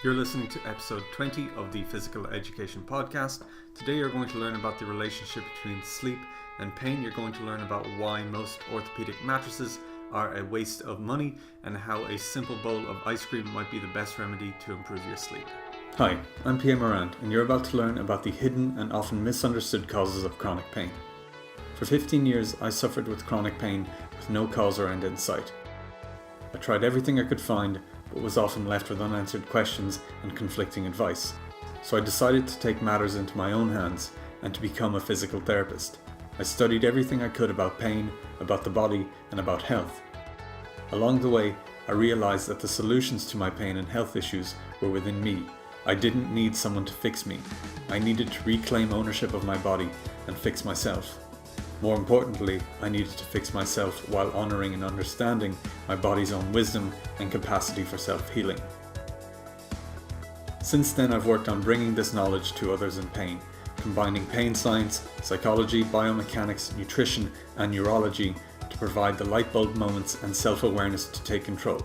You're listening to episode 20 of the Physical Education Podcast. Today you're going to learn about the relationship between sleep and pain. You're going to learn about why most orthopedic mattresses are a waste of money and how a simple bowl of ice cream might be the best remedy to improve your sleep. Hi, I'm Pierre Marant, and you're about to learn about the hidden and often misunderstood causes of chronic pain. For 15 years, I suffered with chronic pain with no cause or end in sight. I tried everything I could find, but was often left with unanswered questions and conflicting advice. So I decided to take matters into my own hands and to become a physical therapist. I studied everything I could about pain, about the body, and about health. Along the way, I realized that the solutions to my pain and health issues were within me. I didn't need someone to fix me. I needed to reclaim ownership of my body and fix myself. More importantly, I needed to fix myself while honoring and understanding my body's own wisdom and capacity for self-healing. Since then, I've worked on bringing this knowledge to others in pain, combining pain science, psychology, biomechanics, nutrition, and neurology to provide the light bulb moments and self-awareness to take control.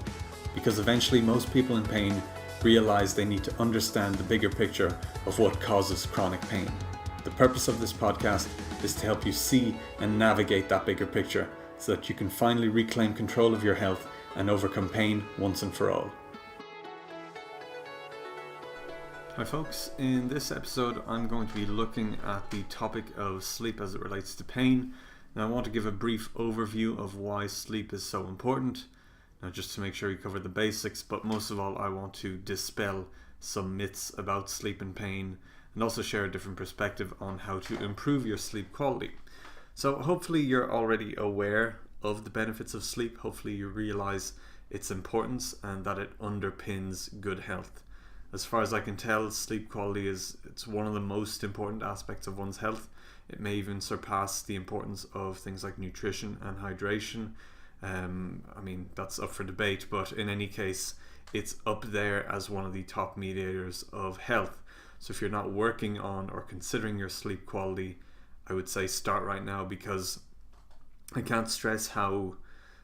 Because eventually most people in pain realize they need to understand the bigger picture of what causes chronic pain. The purpose of this podcast is to help you see and navigate that bigger picture so that you can finally reclaim control of your health and overcome pain once and for all. Hi folks, in this episode I'm going to be looking at the topic of sleep as it relates to pain. Now I want to give a brief overview of why sleep is so important. Now just to make sure you cover the basics, but most of all I want to dispel some myths about sleep and pain and also share a different perspective on how to improve your sleep quality. So hopefully you're already aware of the benefits of sleep. Hopefully you realize its importance and that it underpins good health. As far as I can tell, sleep quality it's one of the most important aspects of one's health. It may even surpass the importance of things like nutrition and hydration. That's up for debate, but in any case, it's up there as one of the top mediators of health. So if you're not working on or considering your sleep quality, I would say start right now, because I can't stress how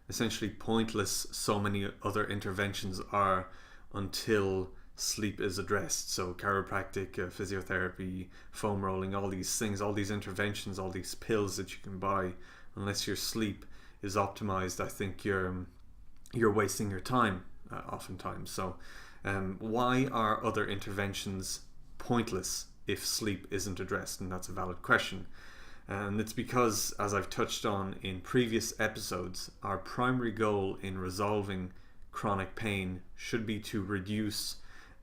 essentially pointless so many other interventions are until sleep is addressed. So chiropractic, physiotherapy, foam rolling, all these things, all these interventions, all these pills that you can buy, unless your sleep is optimized, I think you're wasting your time oftentimes. So why are other interventions pointless if sleep isn't addressed? And that's a valid question. And it's because, as I've touched on in previous episodes, our primary goal in resolving chronic pain should be to reduce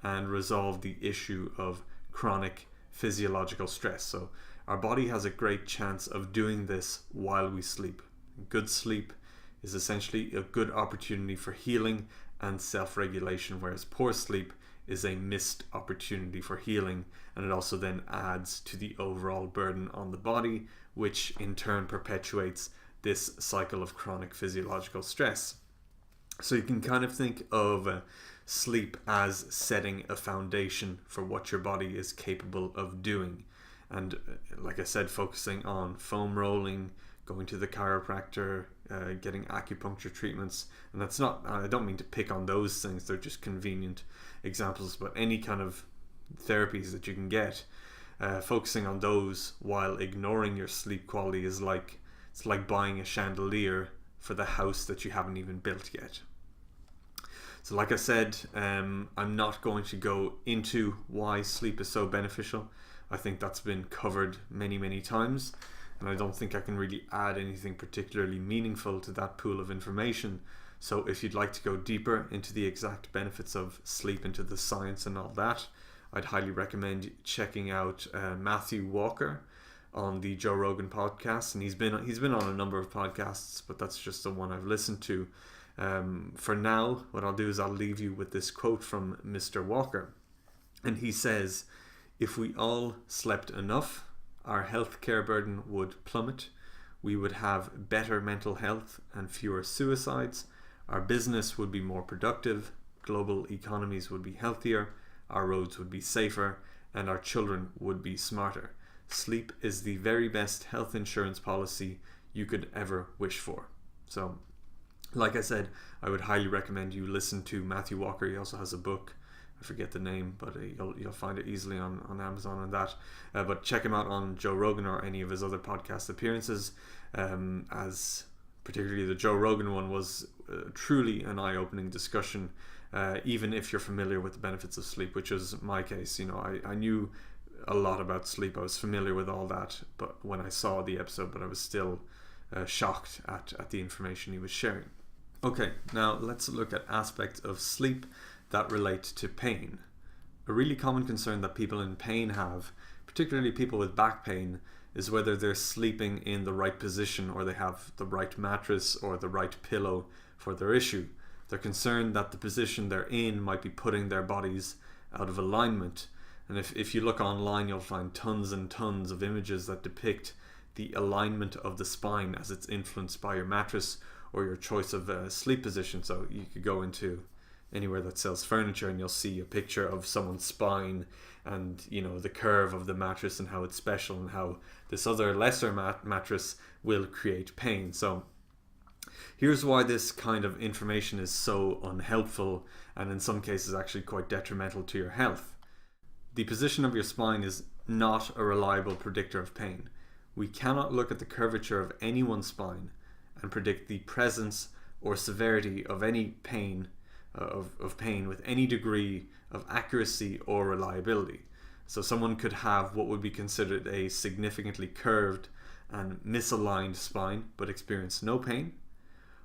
and resolve the issue of chronic physiological stress. So our body has a great chance of doing this while we sleep. Good sleep is essentially a good opportunity for healing and self-regulation, whereas poor sleep is a missed opportunity for healing, and it also then adds to the overall burden on the body, which in turn perpetuates this cycle of chronic physiological stress. So you can kind of think of sleep as setting a foundation for what your body is capable of doing. And like I said, focusing on foam rolling, going to the chiropractor, getting acupuncture treatments. And that's not, I don't mean to pick on those things, they're just convenient examples, but any kind of therapies that you can get, focusing on those while ignoring your sleep quality it's like buying a chandelier for the house that you haven't even built yet. So like I said, I'm not going to go into why sleep is so beneficial. I think that's been covered many times, and I don't think I can really add anything particularly meaningful to that pool of information. So if you'd like to go deeper into the exact benefits of sleep, into the science and all that, I'd highly recommend checking out Matthew Walker on the Joe Rogan podcast. And he's been on a number of podcasts, but that's just the one I've listened to. For now, what I'll do is I'll leave you with this quote from Mr. Walker. And he says, "If we all slept enough, our healthcare burden would plummet. We would have better mental health and fewer suicides. Our business would be more productive. Global economies would be healthier. Our roads would be safer. And our children would be smarter. Sleep is the very best health insurance policy you could ever wish for." So, like I said, I would highly recommend you listen to Matthew Walker. He also has a book I forget the name, but you'll find it easily on Amazon and that. But check him out on Joe Rogan or any of his other podcast appearances, as particularly the Joe Rogan one was truly an eye-opening discussion, even if you're familiar with the benefits of sleep, which was my case. I knew a lot about sleep. I was familiar with all that, but when I saw the episode, but I was still shocked at the information he was sharing. Okay, now let's look at aspects of sleep that relate to pain. A really common concern that people in pain have, particularly people with back pain, is whether they're sleeping in the right position or they have the right mattress or the right pillow for their issue. They're concerned that the position they're in might be putting their bodies out of alignment. And if you look online, you'll find tons and tons of images that depict the alignment of the spine as it's influenced by your mattress or your choice of sleep position. So you could go into anywhere that sells furniture and you'll see a picture of someone's spine and the curve of the mattress and how it's special and how this other lesser mattress will create pain. So here's why this kind of information is so unhelpful and in some cases actually quite detrimental to your health. The position of your spine is not a reliable predictor of pain. We cannot look at the curvature of anyone's spine and predict the presence or severity of any pain of pain with any degree of accuracy or reliability. So someone could have what would be considered a significantly curved and misaligned spine but experience no pain,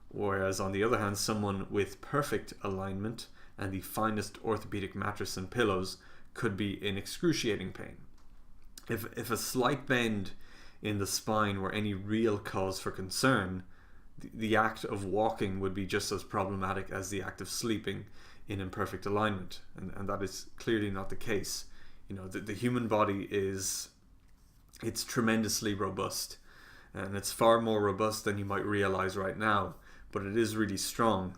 whereas on the other hand, someone with perfect alignment and the finest orthopedic mattress and pillows could be in excruciating pain. If a slight bend in the spine were any real cause for concern, the act of walking would be just as problematic as the act of sleeping in imperfect alignment, and that is clearly not the case. The human body it's tremendously robust, and it's far more robust than you might realize right now, but it is really strong.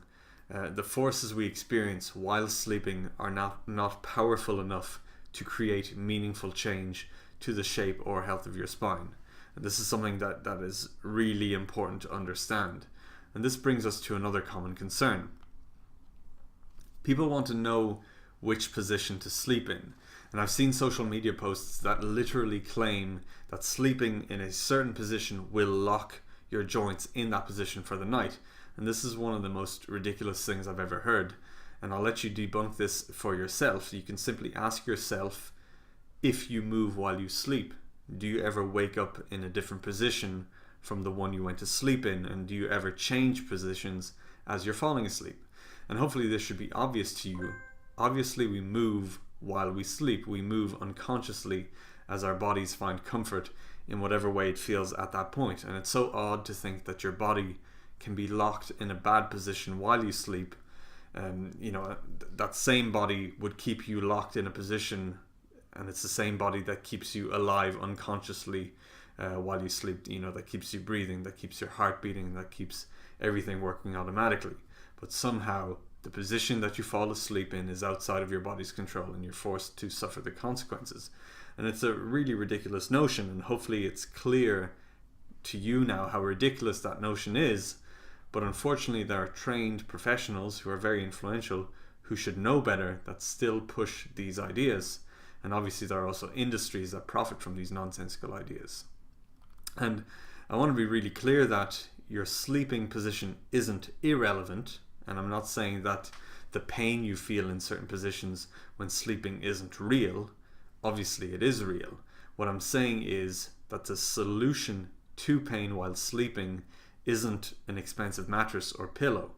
The forces we experience while sleeping are not powerful enough to create meaningful change to the shape or health of your spine. And this is something that is really important to understand. And this brings us to another common concern. People want to know which position to sleep in. And I've seen social media posts that literally claim that sleeping in a certain position will lock your joints in that position for the night. And this is one of the most ridiculous things I've ever heard. And I'll let you debunk this for yourself. You can simply ask yourself, if you move while you sleep, do you ever wake up in a different position from the one you went to sleep in? And do you ever change positions as you're falling asleep? And hopefully this should be obvious to you. Obviously we move while we sleep. We move unconsciously as our bodies find comfort in whatever way it feels at that point. And it's so odd to think that your body can be locked in a bad position while you sleep. That same body would keep you locked in a position, and it's the same body that keeps you alive unconsciously while you sleep, that keeps you breathing, that keeps your heart beating, that keeps everything working automatically. But somehow the position that you fall asleep in is outside of your body's control and you're forced to suffer the consequences. And it's a really ridiculous notion, and hopefully it's clear to you now how ridiculous that notion is. But unfortunately there are trained professionals who are very influential who should know better that still push these ideas. And obviously there are also industries that profit from these nonsensical ideas. And I want to be really clear that your sleeping position isn't irrelevant, and I'm not saying that the pain you feel in certain positions when sleeping isn't real. Obviously it is real. What I'm saying is that the solution to pain while sleeping isn't an expensive mattress or pillow.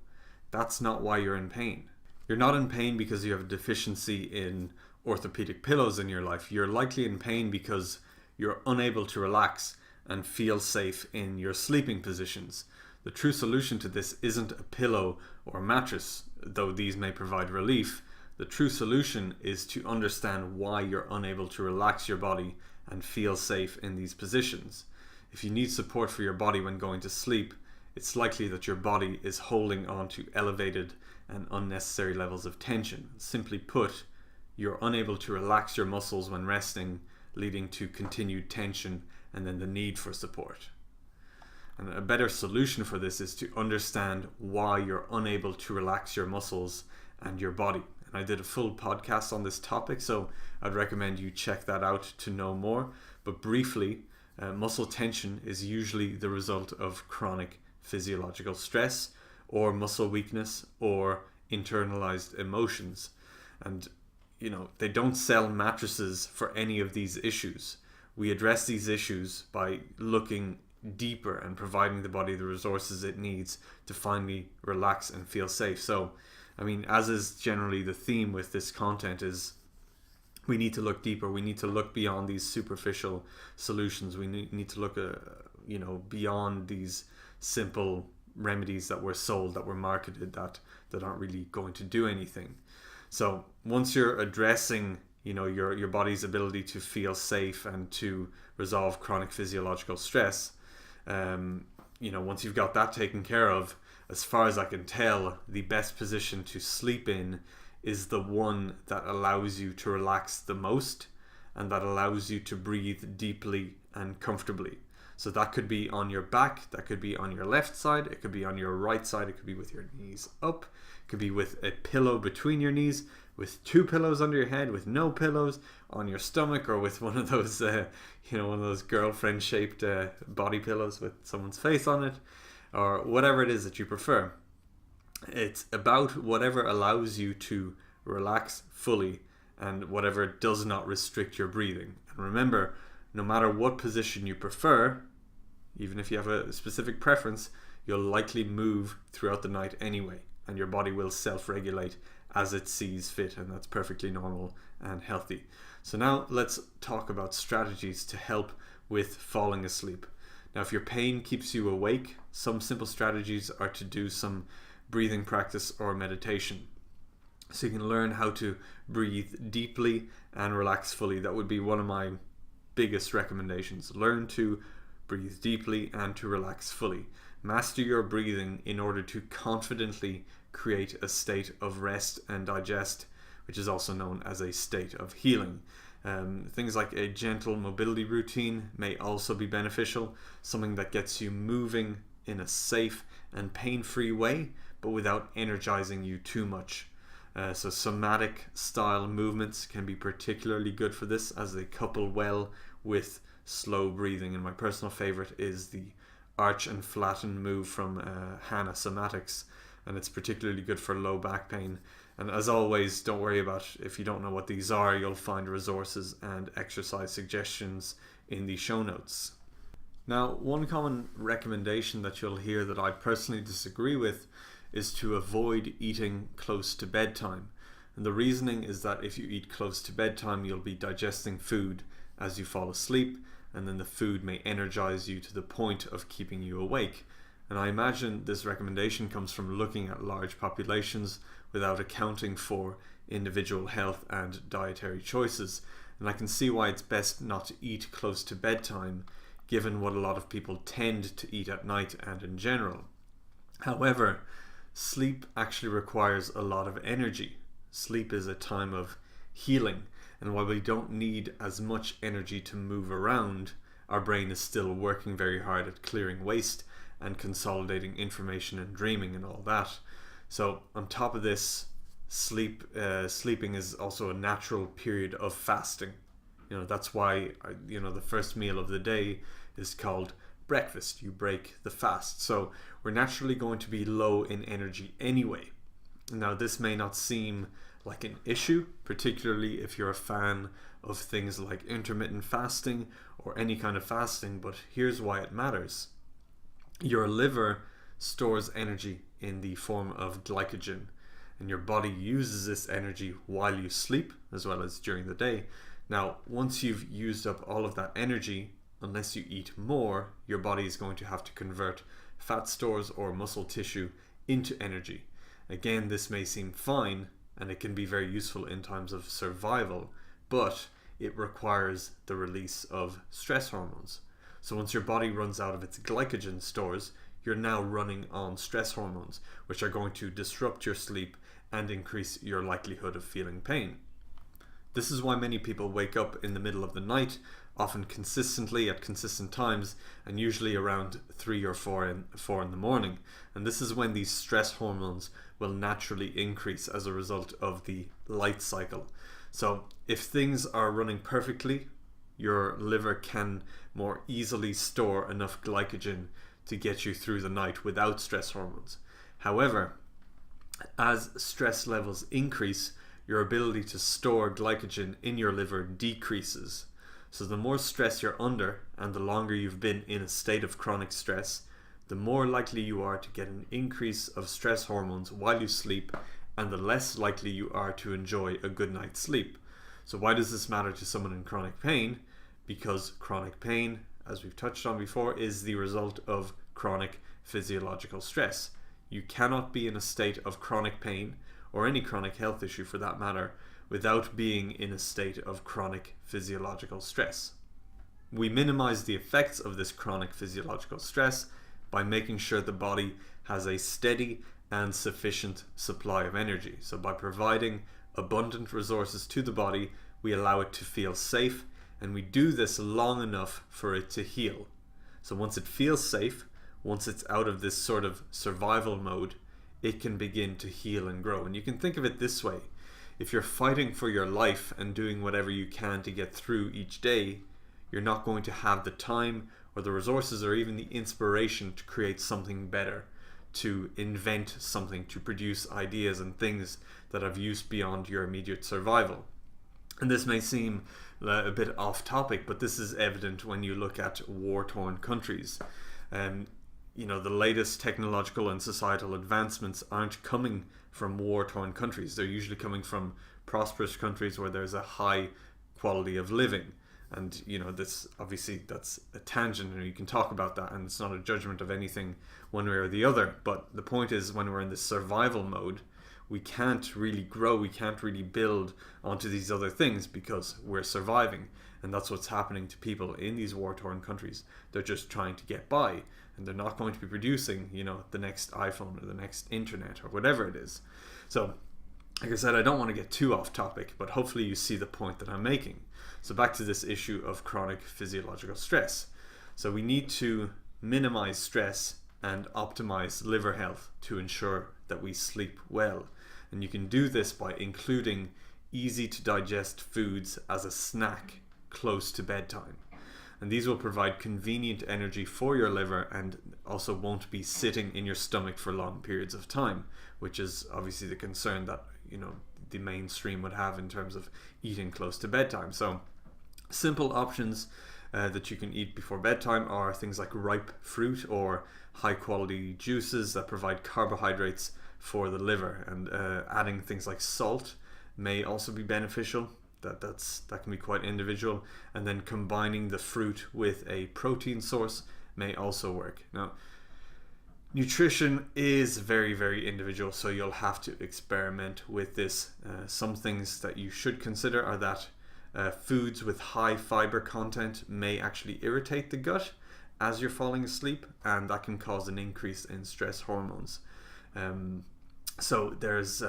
That's not why you're in pain. You're not in pain because you have a deficiency in orthopedic pillows in your life. You're likely in pain because you're unable to relax and feel safe in your sleeping positions. The true solution to this isn't a pillow or a mattress, though these may provide relief. The true solution is to understand why you're unable to relax your body and feel safe in these positions. If you need support for your body when going to sleep, it's likely that your body is holding on to elevated and unnecessary levels of tension. Simply put, you're unable to relax your muscles when resting, leading to continued tension and then the need for support. And a better solution for this is to understand why you're unable to relax your muscles and your body. I did a full podcast on this topic, so I'd recommend you check that out to know more. But briefly, muscle tension is usually the result of chronic physiological stress or muscle weakness or internalized emotions. And they don't sell mattresses for any of these issues. We address these issues by looking deeper and providing the body the resources it needs to finally relax and feel safe. So, as is generally the theme with this content, is we need to look deeper. We need to look beyond these superficial solutions. We need to look, beyond these simple remedies that we're sold, that we're marketed, that aren't really going to do anything. So once you're addressing, your body's ability to feel safe and to resolve chronic physiological stress, once you've got that taken care of, as far as I can tell, the best position to sleep in is the one that allows you to relax the most and that allows you to breathe deeply and comfortably. So that could be on your back, that could be on your left side, it could be on your right side, it could be with your knees up, it could be with a pillow between your knees, with 2 pillows under your head, with no pillows, on your stomach, or with one of those, one of those girlfriend-shaped body pillows with someone's face on it, or whatever it is that you prefer. It's about whatever allows you to relax fully and whatever does not restrict your breathing. And remember, no matter what position you prefer, even if you have a specific preference, you'll likely move throughout the night anyway, and your body will self-regulate as it sees fit, and that's perfectly normal and healthy. So now let's talk about strategies to help with falling asleep. Now, if your pain keeps you awake, some simple strategies are to do some breathing practice or meditation. So you can learn how to breathe deeply and relax fully. That would be one of my biggest recommendations. Learn to breathe deeply and to relax fully. Master your breathing in order to confidently create a state of rest and digest, which is also known as a state of healing. Things like a gentle mobility routine may also be beneficial, something that gets you moving in a safe and pain-free way, but without energizing you too much. So somatic style movements can be particularly good for this, as they couple well with slow breathing. And my personal favorite is the arch and flatten move from Hana Somatics, and it's particularly good for low back pain. And as always, don't worry about if you don't know what these are. You'll find resources and exercise suggestions in the show notes. Now, one common recommendation that you'll hear that I personally disagree with is to avoid eating close to bedtime. And the reasoning is that if you eat close to bedtime, you'll be digesting food as you fall asleep, and then the food may energize you to the point of keeping you awake. And I imagine this recommendation comes from looking at large populations without accounting for individual health and dietary choices. And I can see why it's best not to eat close to bedtime, given what a lot of people tend to eat at night and in general. However, sleep actually requires a lot of energy. Sleep is a time of healing, and while we don't need as much energy to move around, our brain is still working very hard at clearing waste and consolidating information and dreaming and all that. So on top of this, sleeping is also a natural period of fasting. That's why the first meal of the day is called breakfast. You break the fast. So we're naturally going to be low in energy anyway. Now, this may not seem like an issue, particularly if you're a fan of things like intermittent fasting or any kind of fasting, but here's why it matters. Your liver stores energy in the form of glycogen, and your body uses this energy while you sleep as well as during the day. Now, once you've used up all of that energy, unless you eat more, your body is going to have to convert fat stores or muscle tissue into energy. Again, this may seem fine, and it can be very useful in times of survival, but it requires the release of stress hormones. So once your body runs out of its glycogen stores, you're now running on stress hormones, which are going to disrupt your sleep and increase your likelihood of feeling pain. This is why many people wake up in the middle of the night, often consistently at consistent times, and usually around 3 or 4 in the morning. And this is when these stress hormones will naturally increase as a result of the light cycle. So if things are running perfectly, your liver can more easily store enough glycogen to get you through the night without stress hormones. However, as stress levels increase, your ability to store glycogen in your liver decreases. So the more stress you're under and the longer you've been in a state of chronic stress, the more likely you are to get an increase of stress hormones while you sleep, and the less likely you are to enjoy a good night's sleep. So why does this matter to someone in chronic pain? Because chronic pain, as we've touched on before, is the result of chronic physiological stress. You cannot be in a state of chronic pain, or any chronic health issue for that matter, without being in a state of chronic physiological stress. We minimize the effects of this chronic physiological stress by making sure the body has a steady and sufficient supply of energy. So by providing abundant resources to the body, we allow it to feel safe, and we do this long enough for it to heal. So once it feels safe, once it's out of this sort of survival mode, it can begin to heal and grow. And you can think of it this way: if you're fighting for your life and doing whatever you can to get through each day, you're not going to have the time or the resources or even the inspiration to create something better, to invent something, to produce ideas and things that have use beyond your immediate survival. And this may seem a bit off topic, but this is evident when you look at war-torn countries. The latest technological and societal advancements aren't coming from war-torn countries. They're usually coming from prosperous countries where there's a high quality of living. And this obviously, that's a tangent, and you can talk about that, and it's not a judgment of anything one way or the other. But the point is, when we're in this survival mode, we can't really grow, we can't really build onto these other things because we're surviving. And that's what's happening to people in these war-torn countries. They're just trying to get by, and they're not going to be producing, the next iPhone or the next internet or whatever it is. So, like I said, I don't want to get too off topic, but hopefully you see the point that I'm making. So back to this issue of chronic physiological stress. So we need to minimize stress and optimize liver health to ensure that we sleep well. And you can do this by including easy to digest foods as a snack close to bedtime. And these will provide convenient energy for your liver and also won't be sitting in your stomach for long periods of time, which is obviously the concern that the mainstream would have in terms of eating close to bedtime. So simple options that you can eat before bedtime are things like ripe fruit or high quality juices that provide carbohydrates for the liver, and adding things like salt may also be beneficial. That can be quite individual, and then combining the fruit with a protein source may also work. Now, nutrition is very, very individual, so you'll have to experiment with this. Some things that you should consider are that foods with high fiber content may actually irritate the gut as you're falling asleep, and that can cause an increase in stress hormones. So there's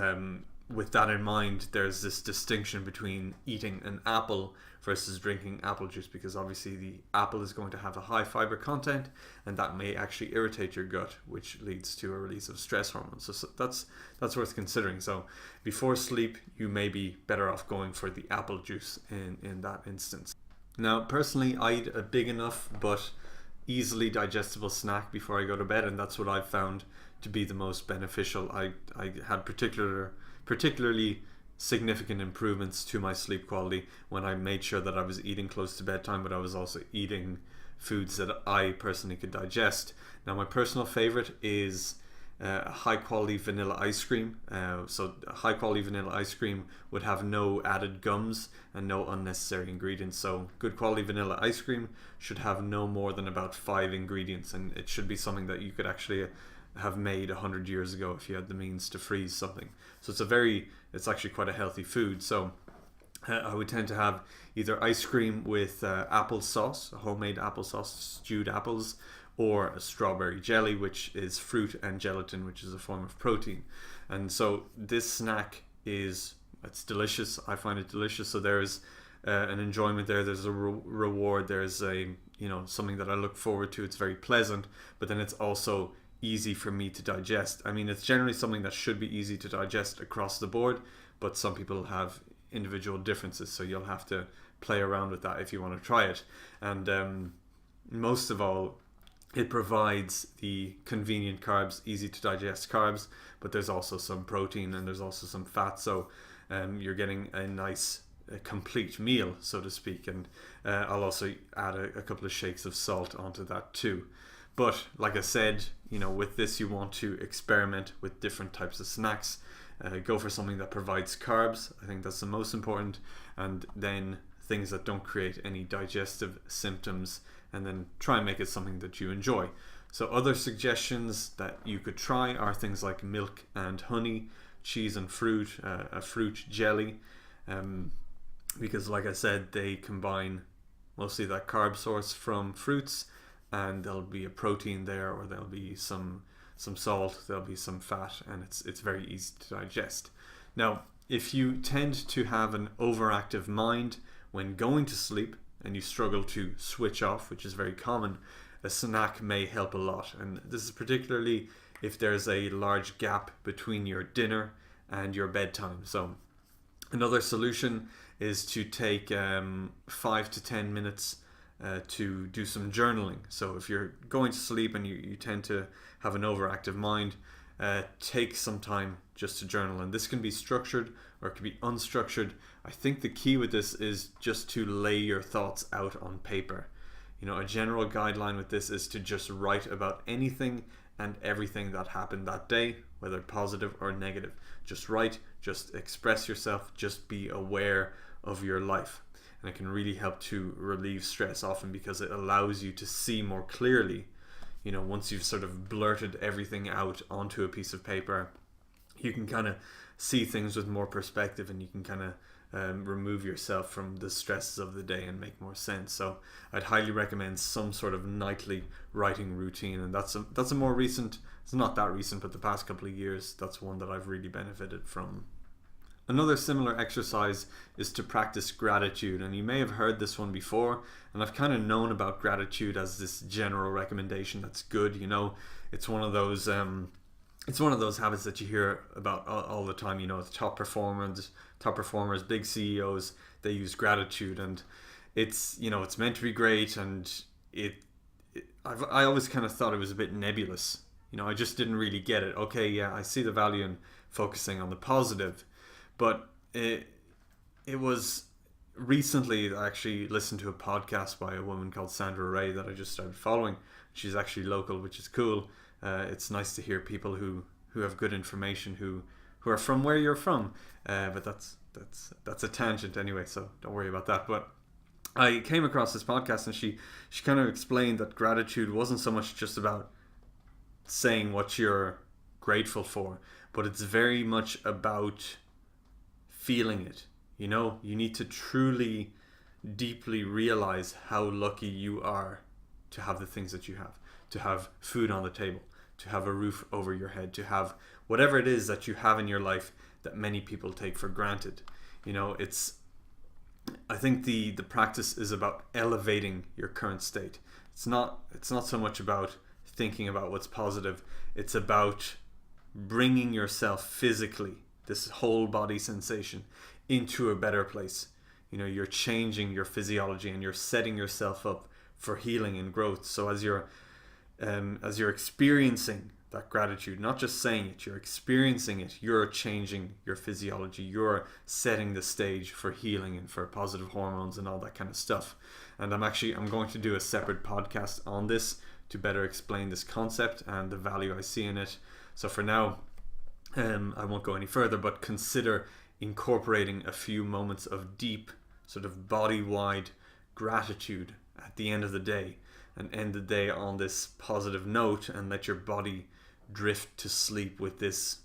with that in mind, there's this distinction between eating an apple versus drinking apple juice, because obviously the apple is going to have a high fiber content, and that may actually irritate your gut, which leads to a release of stress hormones. So that's worth considering. So before sleep, you may be better off going for the apple juice in that instance. Now, personally, I eat a big enough but easily digestible snack before I go to bed, and that's what I've found to be the most beneficial. I had particularly significant improvements to my sleep quality when I made sure that I was eating close to bedtime, but I was also eating foods that I personally could digest. Now, my personal favorite is high quality vanilla ice cream. So high quality vanilla ice cream would have no added gums and no unnecessary ingredients. So good quality vanilla ice cream should have no more than about 5 ingredients, and it should be something that you could actually have made 100 years ago if you had the means to freeze something. So it's actually quite a healthy food. So I would tend to have either ice cream with applesauce, homemade applesauce, stewed apples, or a strawberry jelly, which is fruit and gelatin, which is a form of protein. And so this snack is it's delicious. I find it delicious. So there's an enjoyment there. There's a reward. There's a something that I look forward to. It's very pleasant, but then it's also easy for me to digest. I mean, it's generally something that should be easy to digest across the board, but some people have individual differences, so you'll have to play around with that if you want to try it. And most of all, it provides the convenient carbs, easy to digest carbs, but there's also some protein and there's also some fat, so you're getting a nice complete meal, so to speak. And I'll also add a couple of shakes of salt onto that too. But like I said, with this you want to experiment with different types of snacks. Go for something that provides carbs. I think that's the most important, and then things that don't create any digestive symptoms, and then try and make it something that you enjoy. So other suggestions that you could try are things like milk and honey, cheese and fruit, a fruit jelly, because like I said, they combine mostly that carb source from fruits, and there'll be a protein there, or there'll be some salt, there'll be some fat, and it's very easy to digest. Now, if you tend to have an overactive mind when going to sleep and you struggle to switch off, which is very common, a snack may help a lot. And this is particularly if there's a large gap between your dinner and your bedtime. So another solution is to take 5 to 10 minutes to do some journaling. So if you're going to sleep and you tend to have an overactive mind, take some time just to journal. And this can be structured or it can be unstructured. I think the key with this is just to lay your thoughts out on paper. A general guideline with this is to just write about anything and everything that happened that day, whether positive or negative. Just write, just express yourself, just be aware of your life. And it can really help to relieve stress often, because it allows you to see more clearly. Once you've sort of blurted everything out onto a piece of paper, you can kind of see things with more perspective, and you can kind of remove yourself from the stresses of the day and make more sense. So I'd highly recommend some sort of nightly writing routine, and that's a more recent, it's not that recent, but the past couple of years, that's one that I've really benefited from. Another similar exercise is to practice gratitude, and you may have heard this one before, and I've kind of known about gratitude as this general recommendation that's good. It's one of those habits that you hear about all the time. The top performers, big CEOs, they use gratitude, and it's meant to be great, and I always kind of thought it was a bit nebulous. I just didn't really get it. Okay, yeah, I see the value in focusing on the positive. But it was recently, I actually listened to a podcast by a woman called Sandra Ray that I just started following. She's actually local, which is cool. It's nice to hear people who have good information, who are from where you're from. But that's a tangent anyway, so don't worry about that. But I came across this podcast, and she kind of explained that gratitude wasn't so much just about saying what you're grateful for, but it's very much about feeling it. You need to truly, deeply realize how lucky you are to have the things that you have, to have food on the table, to have a roof over your head, to have whatever it is that you have in your life that many people take for granted. I think the practice is about elevating your current state. It's not so much about thinking about what's positive. It's about bringing yourself physically, this whole body sensation, into a better place. You're changing your physiology, and you're setting yourself up for healing and growth. So as you're experiencing that gratitude, not just saying it, you're experiencing it, you're changing your physiology, you're setting the stage for healing and for positive hormones and all that kind of stuff. And I'm going to do a separate podcast on this to better explain this concept and the value I see in it. So for now, I won't go any further, but consider incorporating a few moments of deep, sort of body-wide gratitude at the end of the day, and end the day on this positive note, and let your body drift to sleep with this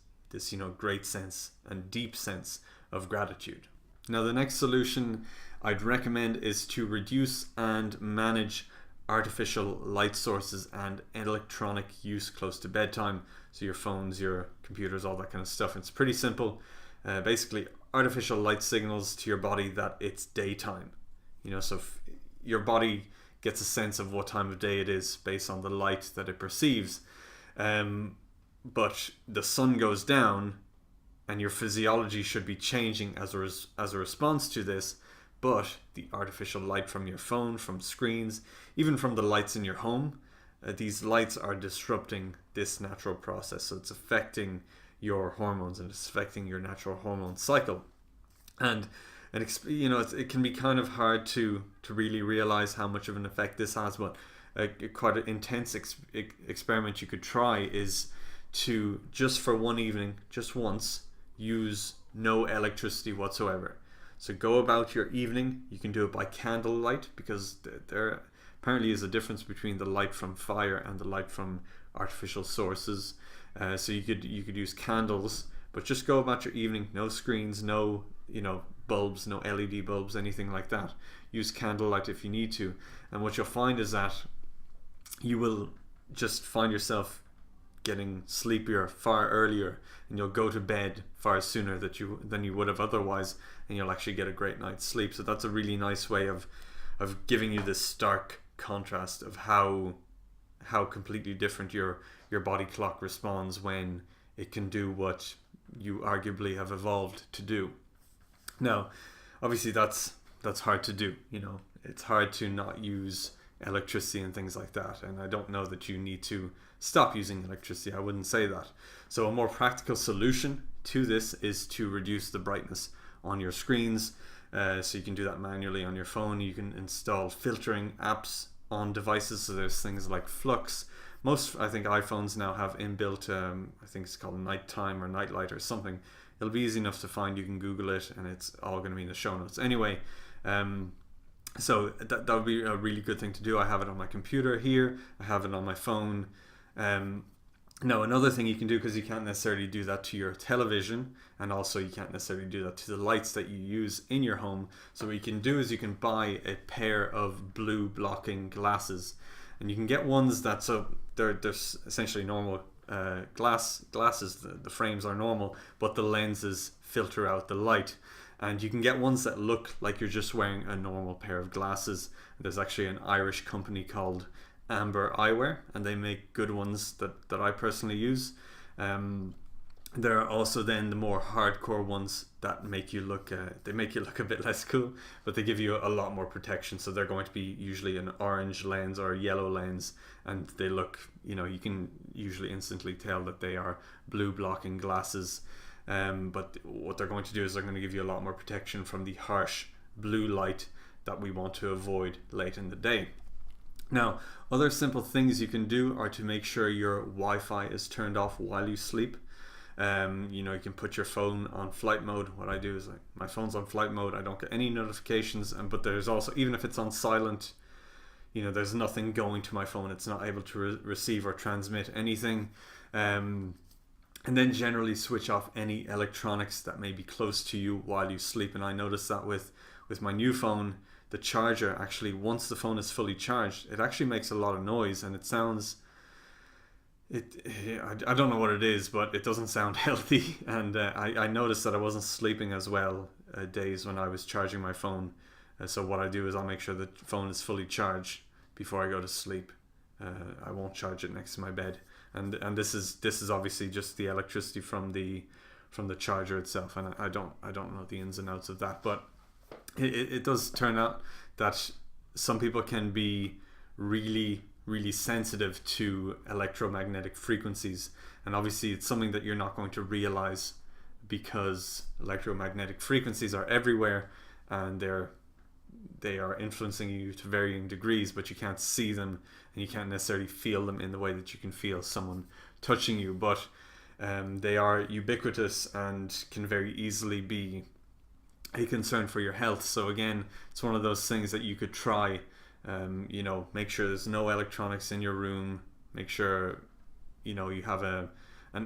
great sense and deep sense of gratitude. Now, the next solution I'd recommend is to reduce and manage artificial light sources and electronic use close to bedtime. So your phones, your computers, all that kind of stuff. It's pretty simple. Basically, artificial light signals to your body that it's daytime. So if your body gets a sense of what time of day it is based on the light that it perceives. But the sun goes down, and your physiology should be changing as a response to this. But the artificial light from your phone, from screens, even from the lights in your home, these lights are disrupting this natural process. So it's affecting your hormones, and it's affecting your natural hormone cycle. And it can be kind of hard to really realize how much of an effect this has. But quite an intense experiment you could try is to, just for one evening, just once, use no electricity whatsoever. So go about your evening. You can do it by candlelight, because there apparently is a difference between the light from fire and the light from artificial sources. So you could use candles, but just go about your evening. No screens, no bulbs, no LED bulbs, anything like that. Use candlelight if you need to. And what you'll find is that you will just find yourself getting sleepier far earlier, and you'll go to bed far sooner than you would have otherwise, and you'll actually get a great night's sleep. So that's a really nice way of giving you this stark contrast of how completely different your body clock responds when it can do what you arguably have evolved to do. Now, obviously that's hard to do. It's hard to not use electricity and things like that, and I don't know that you need to stop using electricity. I wouldn't say that. So a more practical solution to this is to reduce the brightness on your screens. So you can do that manually on your phone. You can install filtering apps on devices. So there's things like Flux. Most, I think, iPhones now have inbuilt, I think it's called Nighttime or Nightlight or something. It'll be easy enough to find. You can Google it, and it's all going to be in the show notes. Anyway, so that would be a really good thing to do. I have it on my computer here. I have it on my phone. Now, another thing you can do, because you can't necessarily do that to your television, and also you can't necessarily do that to the lights that you use in your home. So what you can do is you can buy a pair of blue blocking glasses, and you can get ones that, so they're essentially normal glasses. The frames are normal, but the lenses filter out the light. And you can get ones that look like you're just wearing a normal pair of glasses. There's actually an Irish company called Amber Eyewear, and they make good ones that I personally use. There are also then the more hardcore ones that make you look a bit less cool, but they give you a lot more protection. So they're going to be usually an orange lens or a yellow lens, and they look, you can usually instantly tell that they are blue blocking glasses. But what they're going to do is they're going to give you a lot more protection from the harsh blue light that we want to avoid late in the day. Now, other simple things you can do are to make sure your Wi-Fi is turned off while you sleep. You can put your phone on flight mode. What I do is my phone's on flight mode. I don't get any notifications, but there's also, even if it's on silent, there's nothing going to my phone. It's not able to receive or transmit anything. And then generally switch off any electronics that may be close to you while you sleep. And I noticed that with my new phone, the charger actually, once the phone is fully charged, it actually makes a lot of noise, and it sounds, I don't know what it is, but it doesn't sound healthy. And I noticed that I wasn't sleeping as well days when I was charging my phone. So what I do is I'll make sure the phone is fully charged before I go to sleep. I won't charge it next to my bed. And this is obviously just the electricity from the charger itself, and I don't know the ins and outs of that, but it does turn out that some people can be really, really sensitive to electromagnetic frequencies, and obviously it's something that you're not going to realize, because electromagnetic frequencies are everywhere, and they are influencing you to varying degrees, but you can't see them, and you can't necessarily feel them in the way that you can feel someone touching you. But they are ubiquitous and can very easily be a concern for your health. So again, it's one of those things that you could try. Make sure there's no electronics in your room. Make sure you have an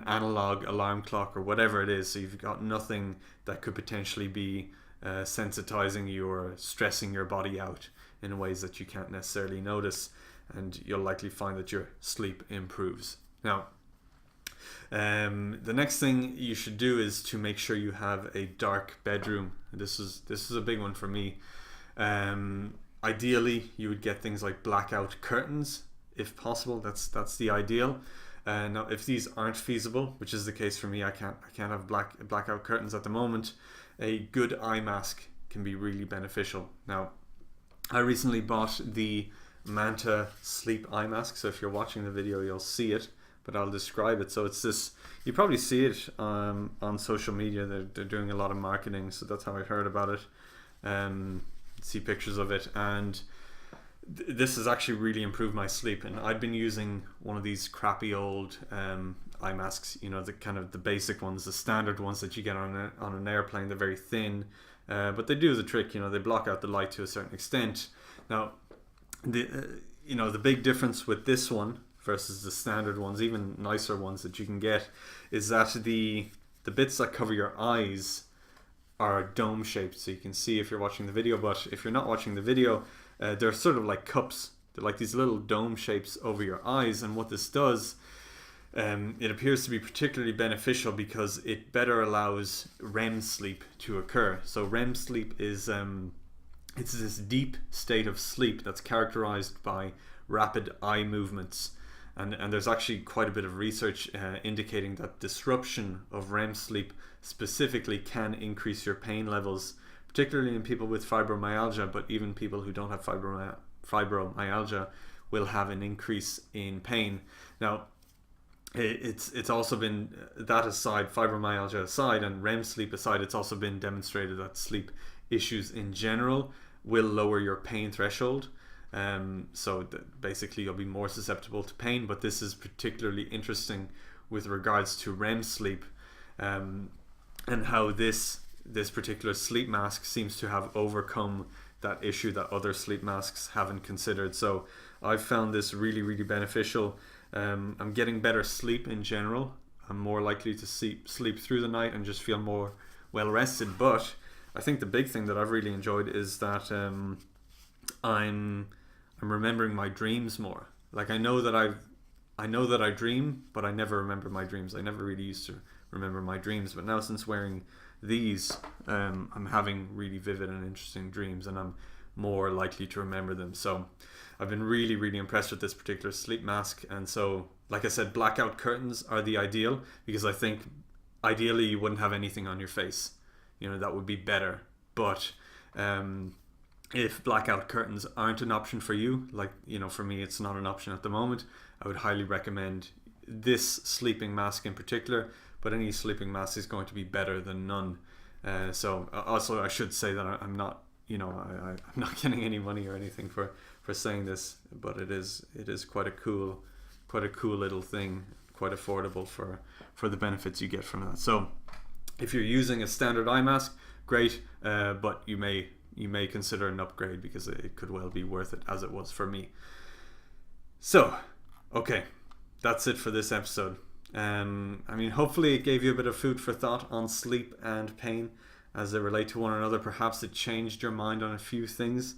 analog alarm clock or whatever it is, so you've got nothing that could potentially be sensitizing you or stressing your body out in ways that you can't necessarily notice, and you'll likely find that your sleep improves. Now, The next thing you should do is to make sure you have a dark bedroom. This is a big one for me. Ideally, you would get things like blackout curtains, if possible. That's the ideal. Now, if these aren't feasible, which is the case for me, I can't have blackout curtains at the moment. A good eye mask can be really beneficial. Now, I recently bought the Manta sleep eye mask. So if you're watching the video, you'll see it, but I'll describe it. So it's this. You probably see it on social media. They're doing a lot of marketing, so that's how I heard about it. See pictures of it, and this has actually really improved my sleep. And I'd been using one of these crappy old eye masks, the basic ones, the standard ones that you get on an airplane. They're very thin, but they do the trick. They block out the light to a certain extent. Now, the big difference with this one versus the standard ones, even nicer ones that you can get, is that the bits that cover your eyes are dome shaped, so you can see if you're watching the video. But if you're not watching the video, they're sort of like cups. They're like these little dome shapes over your eyes, and what this does, it appears to be particularly beneficial because it better allows REM sleep to occur. So REM sleep is it's this deep state of sleep that's characterized by rapid eye movements, and there's actually quite a bit of research indicating that disruption of REM sleep specifically can increase your pain levels, particularly in people with fibromyalgia, but even people who don't have fibromyalgia will have an increase in pain. Now, it's also been, that aside, fibromyalgia aside and REM sleep aside, it's also been demonstrated that sleep issues in general will lower your pain threshold. So basically you'll be more susceptible to pain, but this is particularly interesting with regards to REM sleep, and how this particular sleep mask seems to have overcome that issue that other sleep masks haven't considered. So I've found this really, really beneficial. I'm getting better sleep in general. I'm more likely to sleep through the night and just feel more well rested. But I think the big thing that I've really enjoyed is that I'm remembering my dreams more. Like I know that I dream, but I never remember my dreams. I never really used to remember my dreams, but now since wearing these, I'm having really vivid and interesting dreams, and I'm more likely to remember them. So I've been really, really impressed with this particular sleep mask. And so, like I said, blackout curtains are the ideal, because I think ideally you wouldn't have anything on your face. That would be better. But if blackout curtains aren't an option for you, for me it's not an option at the moment, I would highly recommend this sleeping mask in particular, but any sleeping mask is going to be better than none. So also I should say that I'm not, I'm not getting any money or anything for saying this, but it is quite a cool little thing, quite affordable for the benefits you get from that. So if you're using a standard eye mask, great, but you may consider an upgrade, because it could well be worth it, as it was for me. So, okay, that's it for this episode. Hopefully it gave you a bit of food for thought on sleep and pain as they relate to one another. Perhaps it changed your mind on a few things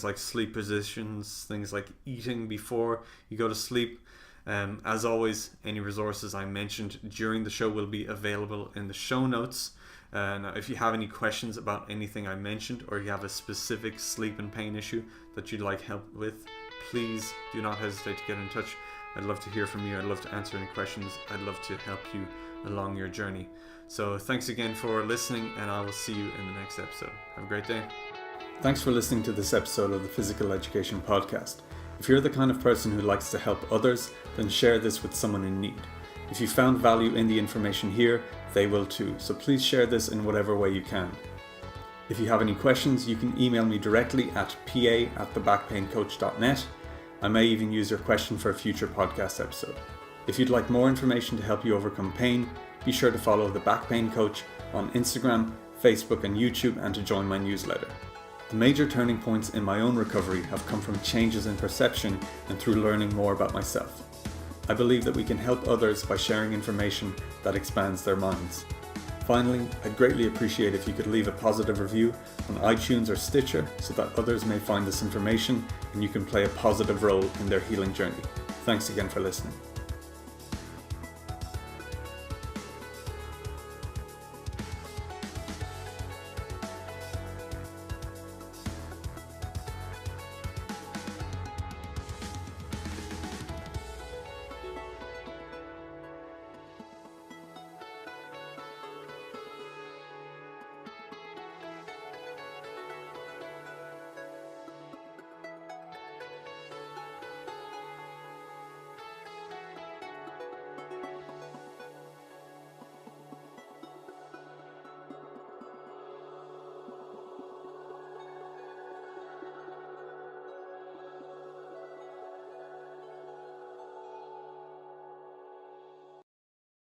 like sleep positions, things like eating before you go to sleep. As always, any resources I mentioned during the show will be available in the show notes. Now, if you have any questions about anything I mentioned, or you have a specific sleep and pain issue that you'd like help with, please do not hesitate to get in touch. I'd love to hear from you. I'd love to answer any questions. I'd love to help you along your journey. So thanks again for listening, and I will see you in the next episode. Have a great day. Thanks for listening to this episode of the Physical Education Podcast. If you're the kind of person who likes to help others, then share this with someone in need. If you found value in the information here, they will too. So please share this in whatever way you can. If you have any questions, you can email me directly at pa@thebackpaincoach.net. I may even use your question for a future podcast episode. If you'd like more information to help you overcome pain, be sure to follow The Back Pain Coach on Instagram, Facebook and YouTube, and to join my newsletter. The major turning points in my own recovery have come from changes in perception and through learning more about myself. I believe that we can help others by sharing information that expands their minds. Finally, I'd greatly appreciate if you could leave a positive review on iTunes or Stitcher so that others may find this information and you can play a positive role in their healing journey. Thanks again for listening.